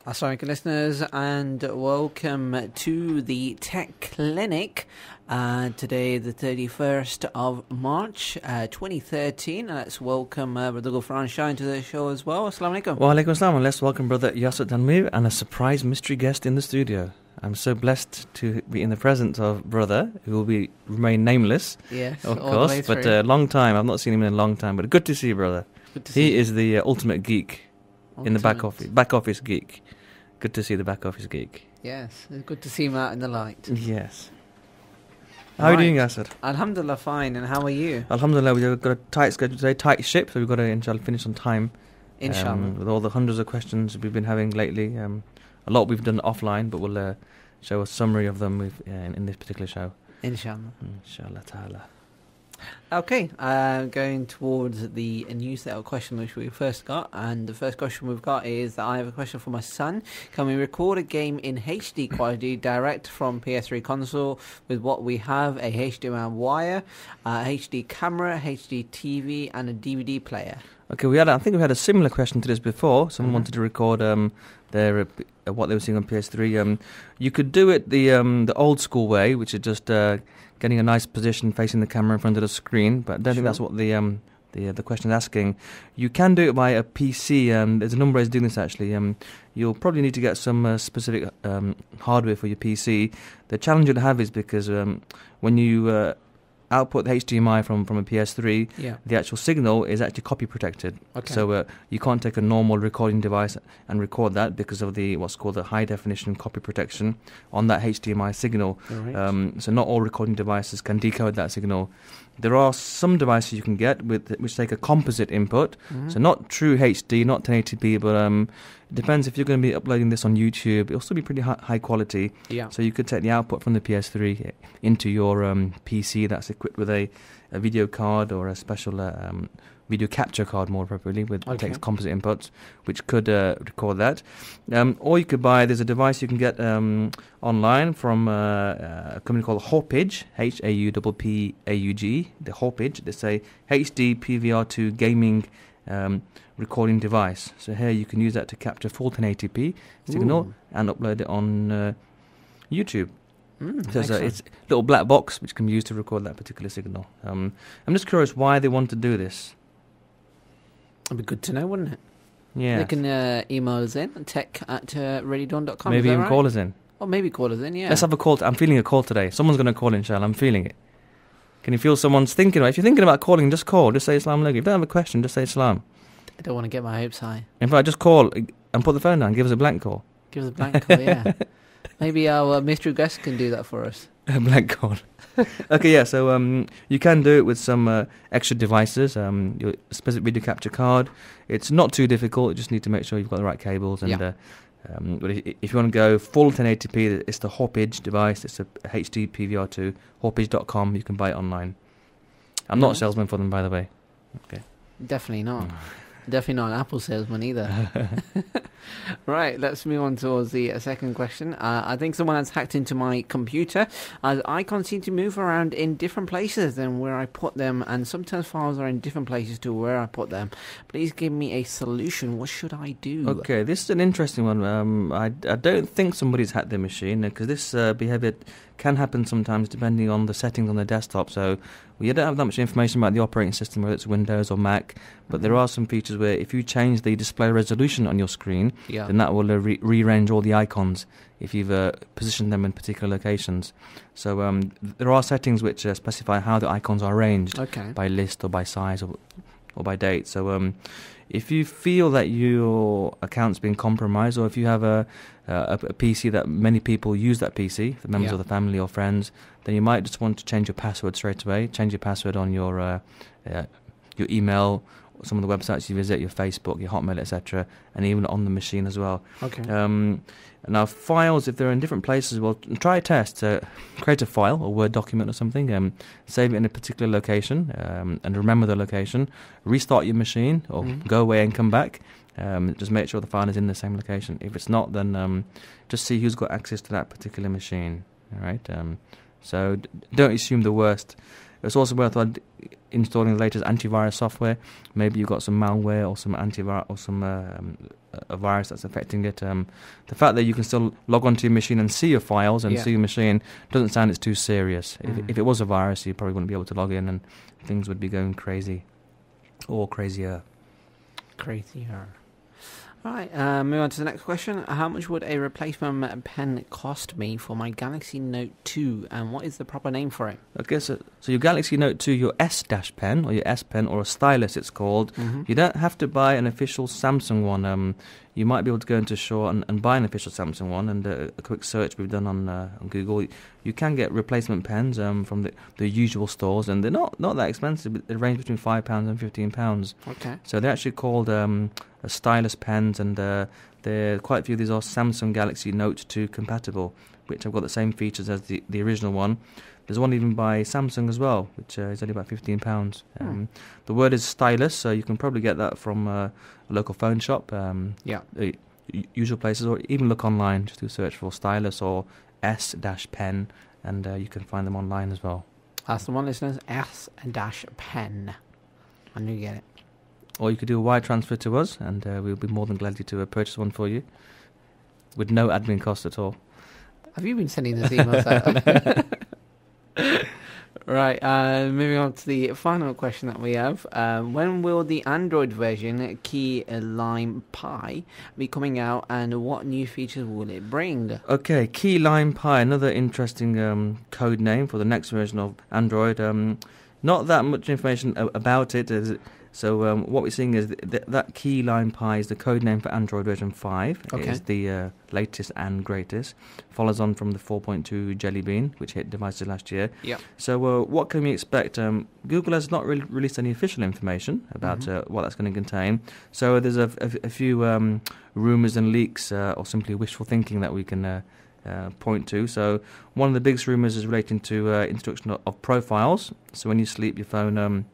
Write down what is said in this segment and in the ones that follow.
Assalamualaikum listeners, and welcome to the Tech Clinic. Today, the 31st of March, 2013. Let's welcome Brother Ghufran Shah into the show as well. Assalamualaikum. Wa alaikum assalam, and let's welcome Brother Yasar Tanveer and a surprise mystery guest in the studio. I'm so blessed to be in the presence of Brother, who will remain nameless, yes, of course, but a long time. I've not seen him in a long time, but good to see you, Brother. Good to see you. He is the ultimate geek in the back office geek. Good to see the back office geek. Yes, it's good to see him out in the light. Yes. How are you doing, Yasar? Alhamdulillah, fine. And how are you? Alhamdulillah, we've got a tight schedule today, tight ship, so we've got to, inshallah, finish on time. Inshallah. With all the hundreds of questions we've been having lately. A lot we've done offline, but we'll show a summary of them in this particular show. Inshallah. Inshallah ta'ala. Okay, going towards the news set of questions which we first got, and the first question we've got is that I have a question for my son. Can we record a game in HD quality direct from PS3 console with what we have, a HDMI wire, HD camera, HD TV and a DVD player? Okay, I think we had a similar question to this before. Someone wanted to record what they were seeing on PS3. You could do it the old school way, which is just getting a nice position facing the camera in front of the screen, but I don't think that's what the question is asking. You can do it by a PC. There's a number of ways of doing this actually. You'll probably need to get some specific hardware for your PC. The challenge you'll have is because when you output the HDMI from a PS3, the actual signal is actually copy protected. Okay. So you can't take a normal recording device and record that because of what's called the high definition copy protection on that HDMI signal. Right. So not all recording devices can decode that signal. There are some devices you can get which take a composite input, so not true HD, not 1080p, but it depends if you're going to be uploading this on YouTube. It'll still be pretty high quality. Yeah. So you could take the output from the PS3 into your PC that's equipped with a video card or a special video capture card, more appropriately, takes composite inputs, which could record that. Or you could there's a device you can get online from a company called Hauppauge, Hauppauge, the Hauppauge. It's a HD PVR2 gaming recording device. So here you can use that to capture full 1080p signal and upload it on YouTube. So it's a little black box which can be used to record that particular signal. I'm just curious why they want to do this. It'd be good to know, wouldn't it? Yeah. They can email us in, tech@readydawn.com. Maybe even call us in. Or maybe call us in, yeah. Let's have a call. I'm feeling a call today. Someone's going to call, inshallah. I'm feeling it. Can you feel someone's thinking about it? If you're thinking about calling, just call. Just say Assalamu alaikum. If you don't have a question, just say Islam. I don't want to get my hopes high. In fact, just call and put the phone down. Give us a blank call. Give us a blank call, yeah. Maybe our mystery guest can do that for us. A blank call. Okay, yeah, so you can do it with some extra devices, your specific video capture card. It's not too difficult. You just need to make sure you've got the right cables. And but if you want to go full 1080p, it's the Hauppauge device. It's a HD PVR2, Hauppauge.com. You can buy it online. I'm not a salesman for them, by the way. Okay. Definitely not. Definitely not an Apple salesman either. Right, let's move on towards the second question. I think someone has hacked into my computer, as icons seem to move around in different places than where I put them, and sometimes files are in different places to where I put them. Please give me a solution. What should I do? Okay, this is an interesting one. I don't think somebody's hacked their machine, because this behavior can happen sometimes depending on the settings on the desktop. So we don't have that much information about the operating system, whether it's Windows or Mac, but there are some features where if you change the display resolution on your screen, then that will rearrange all the icons if you've positioned them in particular locations. So there are settings which specify how the icons are arranged by list or by size or by date. So if you feel that your account's been compromised, or if you have a PC that many people use that PC, the members of the family or friends, then you might just want to change your password straight away. Change your password on your email, some of the websites you visit, your Facebook, your Hotmail, etc., and even on the machine as well. Now, files, if they're in different places, well, try a test. Create a file, a Word document or something, save it in a particular location, and remember the location. Restart your machine, or go away and come back. Just make sure the file is in the same location. If it's not, then just see who's got access to that particular machine. All right. So don't assume the worst. it's also worth installing the latest antivirus software. Maybe you've got some malware or some antivirus or some a virus that's affecting it. The fact that you can still log onto your machine and see your files and see your machine doesn't sound it's too serious. If it was a virus, you probably wouldn't be able to log in and things would be going crazy or crazier. Right, move on to the next question. How much would a replacement pen cost me for my Galaxy Note 2, and what is the proper name for it? Okay, so your Galaxy Note 2, your S-Pen, or your S Pen, or a stylus it's called, you don't have to buy an official Samsung one. You might be able to go into Shaw and buy an official Samsung one, and a quick search we've done on Google. You can get replacement pens from the usual stores, and they're not that expensive. They range between £5 and £15. Okay. So they're actually called stylus pens, and they're quite a few of these are Samsung Galaxy Note 2 compatible, which have got the same features as the original one. There's one even by Samsung as well, which is only about £15. The word is stylus, so you can probably get that from a local phone shop, usual places, or even look online. Just do a search for stylus or S-Pen, and you can find them online as well. That's the one, listeners, S-Pen. I knew you get it. Or you could do a wire transfer to us, and we'll be more than glad to purchase one for you, with no admin cost at all. Have you been sending those emails out? Right, moving on to the final question that we have. When will the Android version Key Lime Pie be coming out, and what new features will it bring? Okay, Key Lime Pie, another interesting code name for the next version of Android. Not that much information about it. So what we're seeing is that Key Lime Pie is the code name for Android version 5. Okay. It is the latest and greatest. Follows on from the 4.2 Jelly Bean, which hit devices last year. Yep. So what can we expect? Google has not really released any official information about what that's going to contain. So there's a few rumours and leaks or simply wishful thinking that we can point to. So one of the biggest rumours is relating to introduction of profiles. So when you sleep, your phone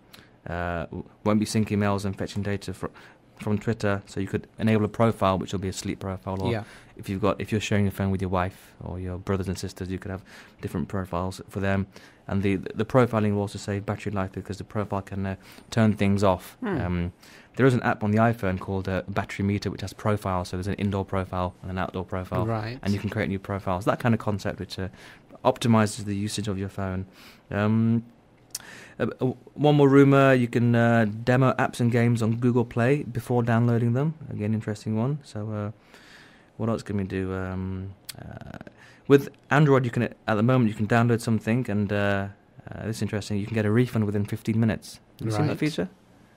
won't be syncing emails and fetching data from Twitter, so you could enable a profile which will be a sleep profile, or if you're sharing your phone with your wife or your brothers and sisters, you could have different profiles for them. And the profiling will also save battery life, because the profile can turn things off. There is an app on the iPhone called Battery Meter, which has profiles. So there's an indoor profile and an outdoor profile, right, and you can create new profiles. That kind of concept, which optimizes the usage of your phone. One more rumour, you can demo apps and games on Google Play before downloading them. Again, interesting one. So what else can we do? With Android, you can at the moment you can download something, and this is interesting, you can get a refund within 15 minutes. Have you seen that feature?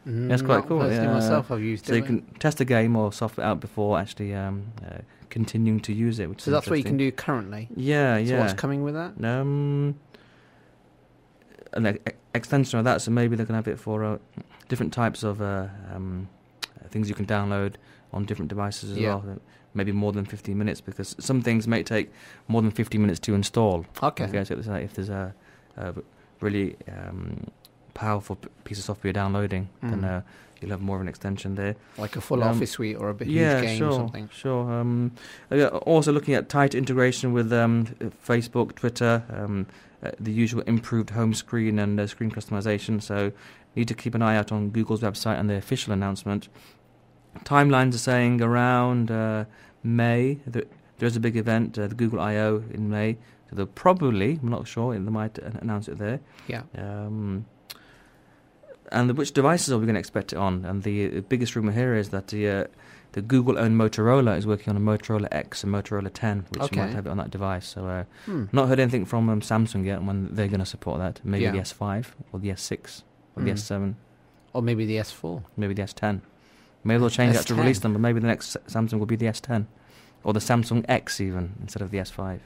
That's quite cool. Myself, I've used it. So you can test a game or software out before actually continuing to use it. Which so that's what you can do currently? Yeah. So what's coming with that? An extension of that, so maybe they can have it for different types of things you can download on different devices as well. Maybe more than 15 minutes, because some things may take more than 15 minutes to install. Okay, so if there's a really powerful piece of software you're downloading, then you'll have more of an extension there. Like a full Office suite or a big huge game or something. Sure. Also looking at tight integration with Facebook, Twitter, the usual improved home screen and screen customization. So need to keep an eye out on Google's website and the official announcement. Timelines are saying around May. There's a big event, the Google I.O. in May. So they'll probably, I'm not sure, they might announce it there. Yeah. And which devices are we going to expect it on? And the biggest rumour here is that the Google-owned Motorola is working on a Motorola X and Motorola 10, which might have it on that device. So not heard anything from Samsung yet when they're going to support that. Maybe the S5 or the S6 or the S7. Or maybe the S4. Maybe the S10. Maybe they'll change that to release them, but maybe the next Samsung will be the S10. Or the Samsung X even, instead of the S5.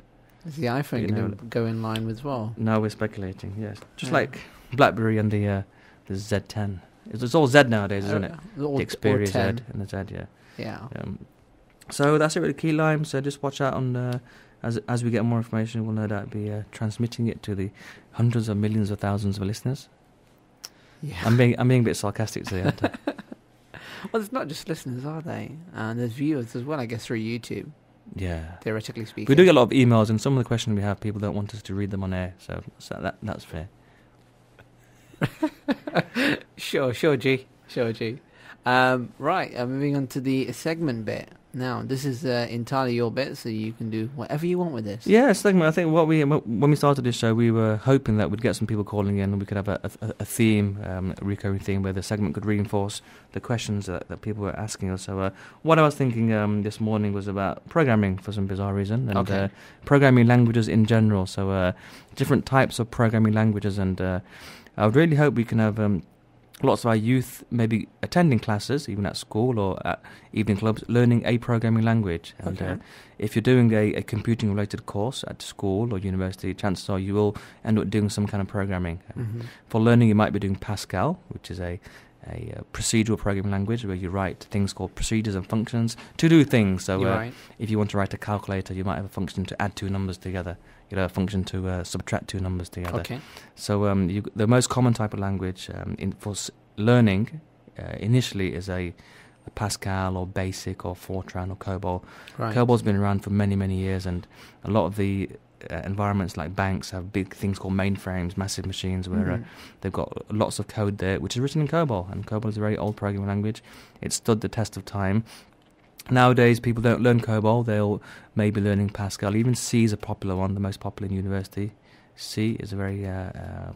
Is the iPhone going to go in line with as well? No, we're speculating, yes. Just like BlackBerry and the Z10. It's all Z nowadays, isn't it? The Xperia Z and the Z, Yeah. So that's it with the Key Lime. So just watch out on as we get more information, we'll no doubt be transmitting it to the hundreds of millions of thousands of listeners. Yeah. I'm being a bit sarcastic today, aren't I? Well, it's not just listeners, are they? And there's viewers as well, I guess, through YouTube. Yeah. Theoretically speaking. We do get a lot of emails, and some of the questions we have, people don't want us to read them on air, so that's fair. Sure, G. Right, moving on to the segment bit. Now, this is entirely your bit, so you can do whatever you want with this. Yeah, segment. I think when we started this show, we were hoping that we'd get some people calling in and we could have a theme, a recurring theme, where the segment could reinforce the questions that people were asking us. So what I was thinking this morning was about programming for some bizarre reason, and programming languages in general. So different types of programming languages, and I would really hope we can have lots of our youth maybe attending classes, even at school or at evening clubs, learning a programming language. And if you're doing a computing-related course at school or university, chances are you will end up doing some kind of programming. For learning, you might be doing Pascal, which is a procedural programming language where you write things called procedures and functions to do things. So if you want to write a calculator, you might have a function to add two numbers together. You know, a function to subtract two numbers together. Okay. So the most common type of language for learning initially is a Pascal or BASIC or Fortran or COBOL. Right. COBOL's been around for many, many years, and a lot of the environments like banks have big things called mainframes, massive machines where they've got lots of code there, which is written in COBOL. And COBOL is a very old programming language. It's stood the test of time. Nowadays, people don't learn COBOL. They'll maybe learning Pascal. Even C is a popular one, the most popular in university. C is a very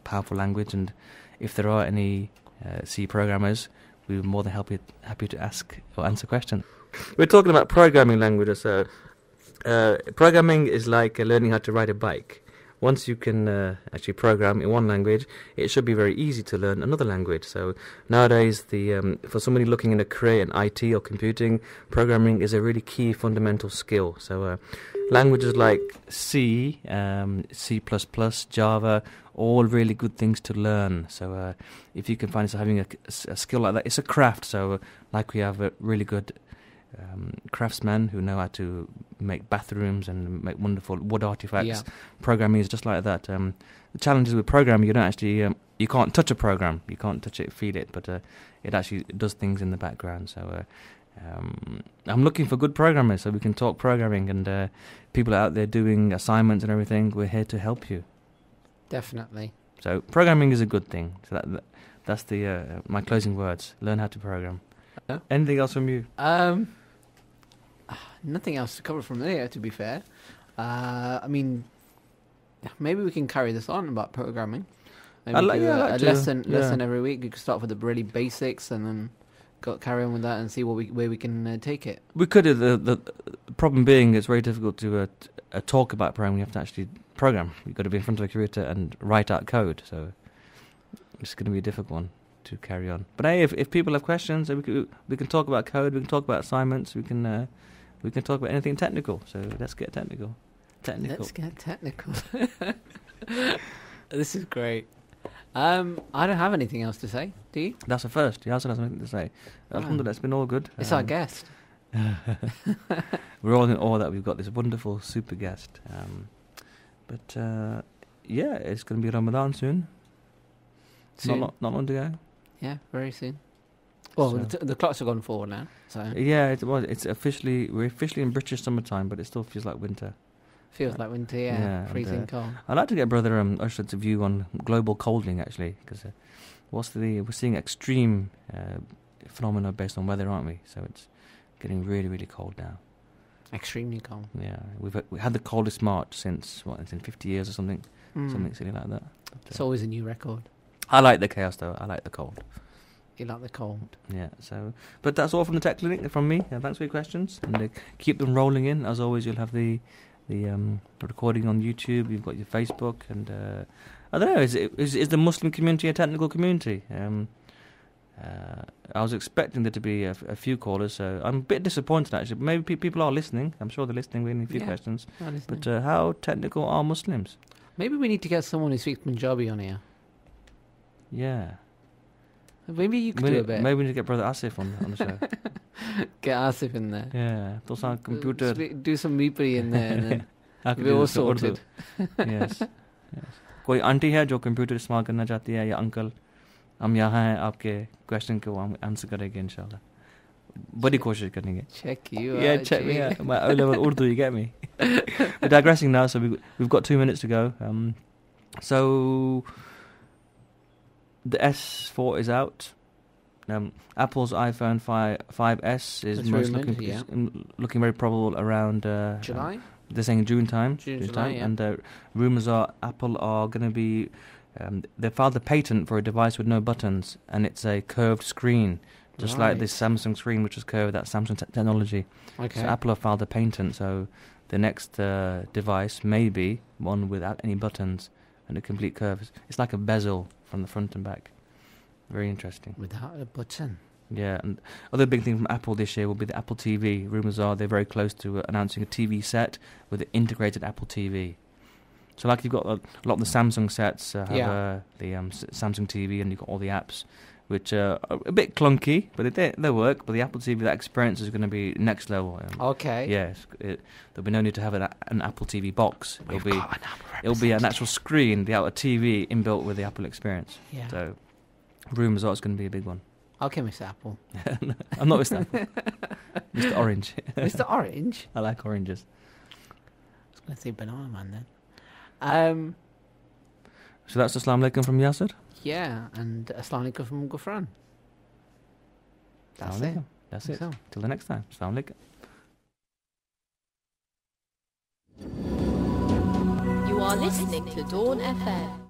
powerful language, and if there are any C programmers, we're more than happy to ask or answer questions. We're talking about programming languages. So, programming is like learning how to ride a bike. Once you can actually program in one language, it should be very easy to learn another language. So nowadays, for somebody looking in a career in IT or computing, programming is a really key fundamental skill. So languages like C, C++, Java, all really good things to learn. So if you can find yourself having a skill like that, it's a craft. So like we have a really good craftsmen who know how to make bathrooms and make wonderful wood artifacts. Yeah. Programming is just like that. The challenges with programming, you don't actually, you can't touch a program, you can't touch it, feel it, but it actually does things in the background. So I'm looking for good programmers so we can talk programming, and people out there doing assignments and everything, we're here to help you. Definitely. So programming is a good thing. So that's the my closing words. Learn how to program. Yeah. Anything else from you? Nothing else to cover from there, to be fair. I mean, maybe we can carry this on about programming. Maybe a lesson every week. You could start with the really basics and then carry on with that and see where we can take it. We could. The problem being, it's very difficult to talk about programming. You have to actually program. You've got to be in front of a computer and write out code. So it's going to be a difficult one to carry on. But hey, if people have questions, we can talk about code. We can talk about assignments. We can talk about anything technical. So let's get technical. Let's get technical. This is great. I don't have anything else to say. Do you? That's a first. Yasar has nothing to say. Alhamdulillah, it's been all good. It's our guest. We're all in awe that we've got this wonderful super guest. Yeah, it's going to be Ramadan soon. Not long to go. Yeah, very soon. Well, the clocks have gone forward now. So yeah, we're officially in British summertime, but it still feels like winter. Feels like winter, yeah. Freezing cold. I'd like to get Brother Usher's view on global colding, actually, because we're seeing extreme phenomena based on weather, aren't we? So it's getting really, really cold now. Extremely cold. Yeah, we had the coldest March since in 50 years or something, something silly like that. But, it's always a new record. I like the chaos though. I like the cold. You like the cold. Yeah. So, but that's all from the Tech Clinic from me. Thanks for your questions, and keep them rolling in. As always, you'll have the recording on YouTube. You've got your Facebook, and I don't know. Is the Muslim community a technical community? I was expecting there to be a few callers, so I'm a bit disappointed actually. But maybe people are listening. I'm sure they're listening. We need a few questions. But how technical are Muslims? Maybe we need to get someone who speaks Punjabi on here. Yeah. Maybe you could do a bit. Maybe we need to get Brother Asif on the show. Get Asif in there. Yeah. Tosa computer. Do some meepri in there, and then we're all sorted. Yes. कोई aunty है जो computer इस्तेमाल करना चाहती है या uncle, हम यहाँ हैं आपके क्वेश्चन को हम आंसर करेंगे इंशाल्लाह. बड़ी कोशिश करेंगे. Check you out. Check me out. My O-level Urdu, you get me. We're digressing now, so we've got 2 minutes to go. So The S4 is out. Apple's iPhone 5S is looking very probable around July. They're saying June time. July, yeah. And rumours are Apple are going to be. They filed the patent for a device with no buttons, and it's a curved screen, just like this Samsung screen, which was curved. That Samsung technology. Okay. So Apple have filed a patent. So the next device may be one without any buttons and a complete curve. It's like a bezel from the front and back. Very interesting. Without a button. Yeah, and other big thing from Apple this year will be the Apple TV. Rumours are they're very close to announcing a TV set with an integrated Apple TV. So like you've got a lot of the Samsung sets have the Samsung TV, and you've got all the apps, which are a bit clunky, but they work. But the Apple TV, that experience is going to be next level. Okay. Yes, there'll be no need to have an Apple TV box. It'll be an actual screen, the outer TV inbuilt with the Apple experience. Yeah. So rumours are it's going to be a big one. Okay, Mr. Apple. No, I'm not Mr. Apple. Mr. Orange. Mr. Orange? I like oranges. I was going to say Banana Man then. So that's Assalamu alaikum from Yasar? Yeah, and Assalamu alaikum from Ghufran. That's it. That's it. Till the next time. Assalamu alaikum. You are listening to Dawn FM.